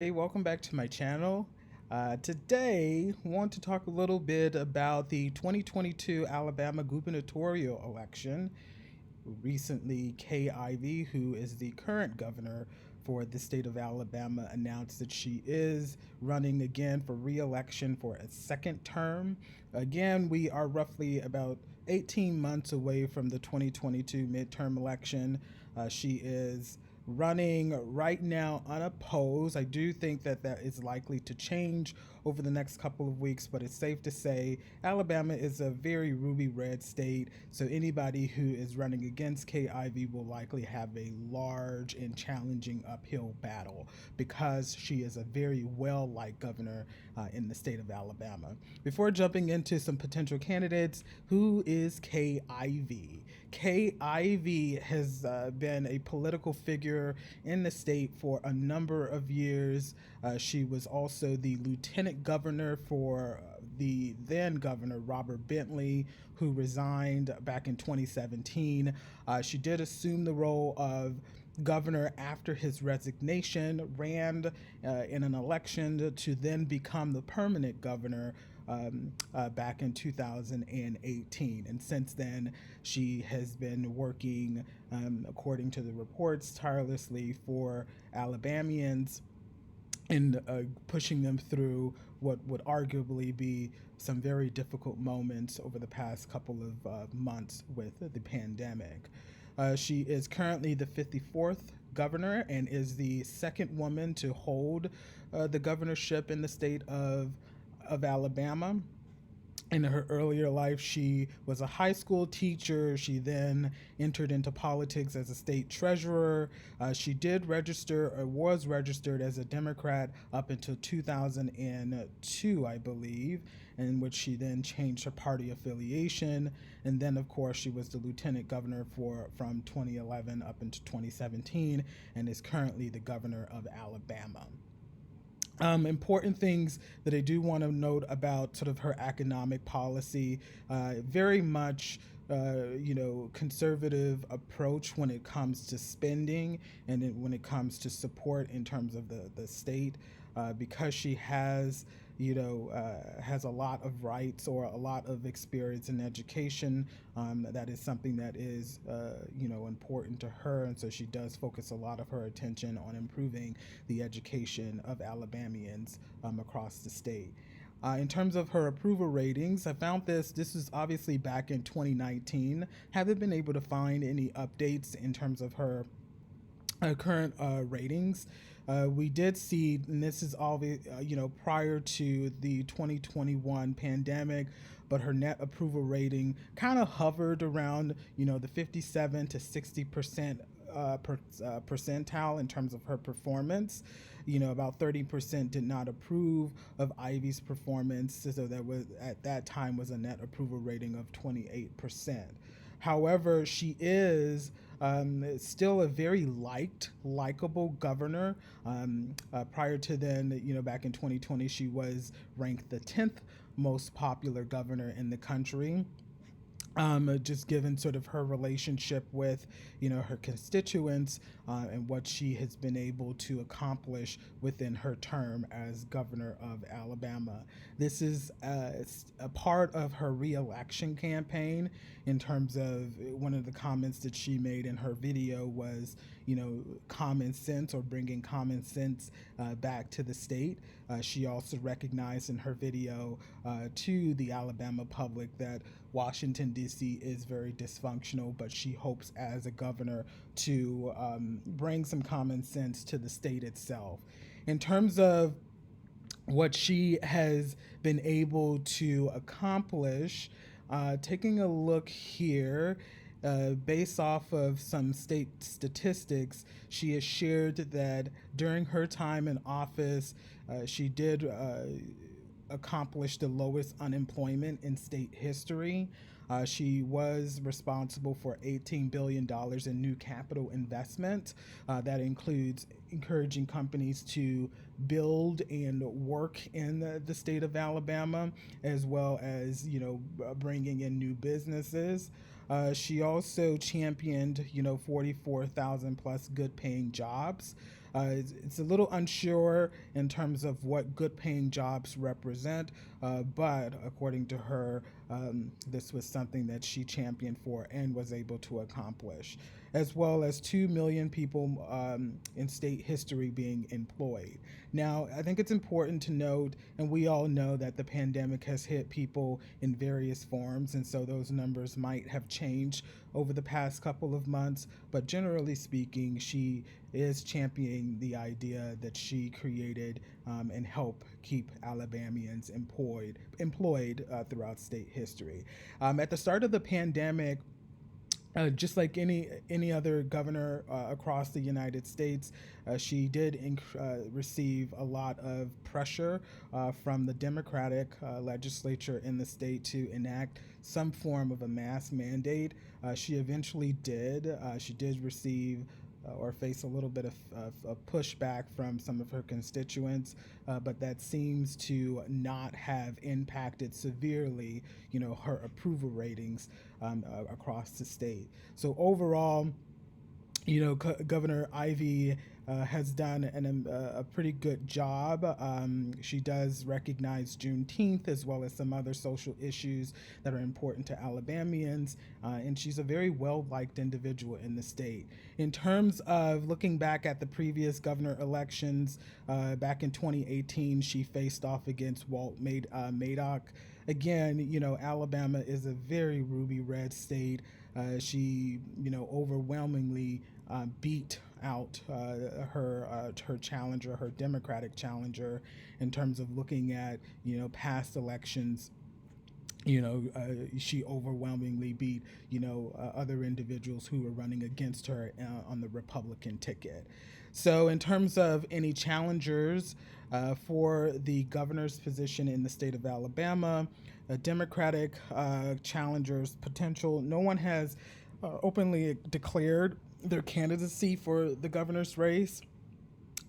Hey, welcome back to my channel. Today, I want to talk a little bit about the 2022 Alabama gubernatorial election. Recently, Kay Ivey, who is the current governor for the state of Alabama, announced that she is running again for re-election for a second term. Again, we are roughly about 18 months away from the 2022 midterm election. She is running right now unopposed. I do think that that is likely to change over the next couple of weeks, but it's safe to say Alabama is a very ruby red state, so anybody who is running against Kay Ivey will likely have a large and challenging uphill battle because she is a very well liked governor in the state of Alabama. Before jumping into some potential candidates, who is Kay Ivey? Kay Ivey has been a political figure in the state for a number of years. She was also the lieutenant governor for the then governor, Robert Bentley, who resigned back in 2017. She did assume the role of governor after his resignation, ran in an election to then become the permanent governor back in 2018. And since then, she has been working, according to the reports, tirelessly for Alabamians and pushing them through what would arguably be some very difficult moments over the past couple of months with the pandemic. She is currently the 54th governor and is the second woman to hold the governorship in the state of Alabama. In her earlier life, she was a high school teacher. She then entered into politics as a state treasurer. She did register or was registered as a Democrat up until 2002, I believe, in which she then changed her party affiliation. And then, of course, she was the lieutenant governor for from 2011 up into 2017 and is currently the governor of Alabama. Important things that I do want to note about sort of her economic policy, very much conservative approach when it comes to spending and when it comes to support in terms of the state, because she has has a lot of rights or a lot of experience in education. That is something that is important to her, and so she does focus a lot of her attention on improving the education of Alabamians across the state. In terms of her approval ratings, I found this is obviously back in 2019. Haven't been able to find any updates in terms of her current ratings. We did see, and this is all prior to the 2021 pandemic, but her net approval rating kind of hovered around the 57 to 60% percentile in terms of her performance. About 30% did not approve of Ivey's performance, so that was at that time was a net approval rating of 28%. However, she is still a very likable governor. Prior to then, back in 2020, she was ranked the 10th most popular governor in the country. Just given sort of her relationship with, her constituents and what she has been able to accomplish within her term as governor of Alabama. This is a part of her reelection campaign. In terms of one of the comments that she made in her video was, common sense or bringing common sense back to the state. She also recognized in her video to the Alabama public that Washington, D.C. is very dysfunctional, but she hopes as a governor to bring some common sense to the state itself. In terms of what she has been able to accomplish, taking a look here, based off of some state statistics, she has shared that during her time in office, she did accomplished the lowest unemployment in state history. She was responsible for $18 billion in new capital investment. That includes encouraging companies to build and work in the state of Alabama, as well as, bringing in new businesses. She also championed, 44,000 plus good paying jobs. It's a little unsure in terms of what good paying jobs represent, but according to her, this was something that she championed for and was able to accomplish, as well as 2 million people in state history being employed. Now, I think it's important to note, and we all know that the pandemic has hit people in various forms, and so those numbers might have changed over the past couple of months. But generally speaking, she is championing the idea that she created and helped keep Alabamians employed throughout state history. At the start of the pandemic, just like any other governor across the United States, she did receive a lot of pressure from the Democratic legislature in the state to enact some form of a mask mandate. She eventually did. She did receive or face a little bit of pushback from some of her constituents, but that seems to not have impacted severely, her approval ratings across the state. So overall, Governor Ivey has done a pretty good job. She does recognize Juneteenth as well as some other social issues that are important to Alabamians, and she's a very well liked individual in the state. In terms of looking back at the previous governor elections, back in 2018, she faced off against Walt Madoc. Again, Alabama is a very ruby red state. She, overwhelmingly beat out her challenger, her Democratic challenger, in terms of looking at past elections. She overwhelmingly beat other individuals who were running against her on the Republican ticket. So, in terms of any challengers for the governor's position in the state of Alabama, Democratic challengers potential, no one has openly declared their candidacy for the governor's race.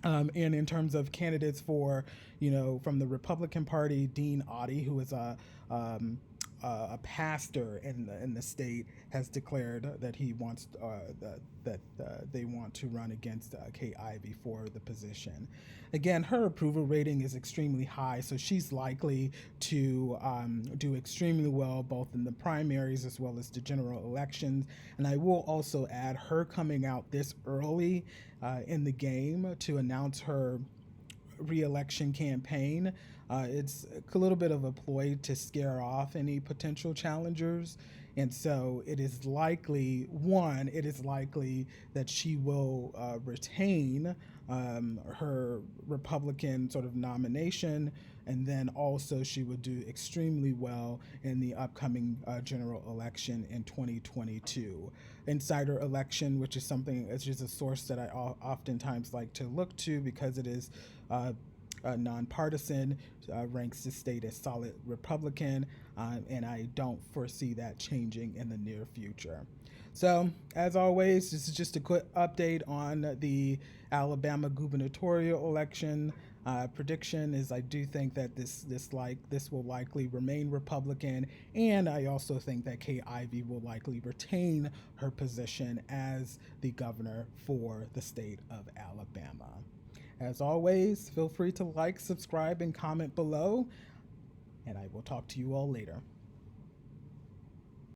And in terms of candidates for, from the Republican Party, Dean Audie, who is a pastor in the state, has declared that he wants that they want to run against Kay Ivey for the position. Again, her approval rating is extremely high, so she's likely to do extremely well both in the primaries as well as the general elections. And I will also add her coming out this early in the game to announce her re-election campaign. It's a little bit of a ploy to scare off any potential challengers. And so it is likely, that she will retain her Republican sort of nomination, and then also she would do extremely well in the upcoming general election in 2022. Insider election, which is something, it's just a source that I oftentimes like to look to because it is nonpartisan, ranks the state as solid Republican, and I don't foresee that changing in the near future. So, as always, this is just a quick update on the Alabama gubernatorial election. Prediction is I do think that this will likely remain Republican, and I also think that Kay Ivey will likely retain her position as the governor for the state of Alabama. As always, feel free to like, subscribe, and comment below, and I will talk to you all later.